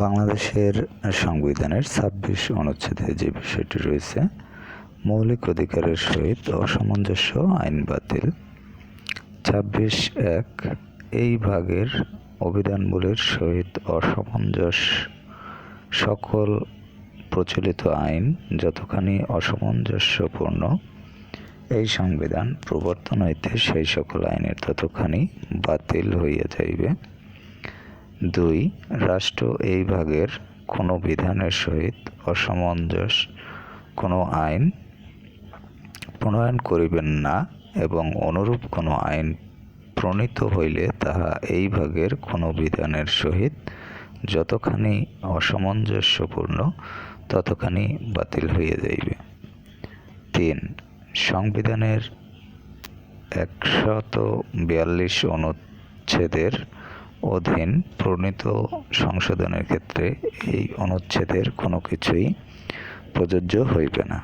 বাংলাদেশের সংবিধানের ২৬ অনুচ্ছেদে যে বিষয়টি রয়েছে, মৌলিক অধিকারের সহিত অসামঞ্জস্য আইন বাতিল। ২৬(১) এই ভাগের অভিধানগুলির সহিত অসামঞ্জস্য সকল প্রচলিত আইন যতখানি অসামঞ্জস্যপূর্ণ, এই সংবিধান প্রবর্তন হইতে সেই সকল আইনের ততখানি বাতিল হইয়া যাইবে। ২. রাষ্ট্র এই ভাগের কোনো বিধানের সহিত অসামঞ্জস্য কোনো আইন প্রণয়ন করিবেন না, এবং অনুরূপ কোনো আইন প্রণীত হইলে তাহা এই ভাগের কোনো বিধানের সহিত যতখানি অসামঞ্জস্যপূর্ণ ততখানি বাতিল হইয়া যাইবে। ৩. সংবিধানের ১৪২ অনুচ্ছেদের অধীন প্রণীত সংশোধনের ক্ষেত্রে এই অনুচ্ছেদের কোনো কিছুই প্রযোজ্য হইবে না।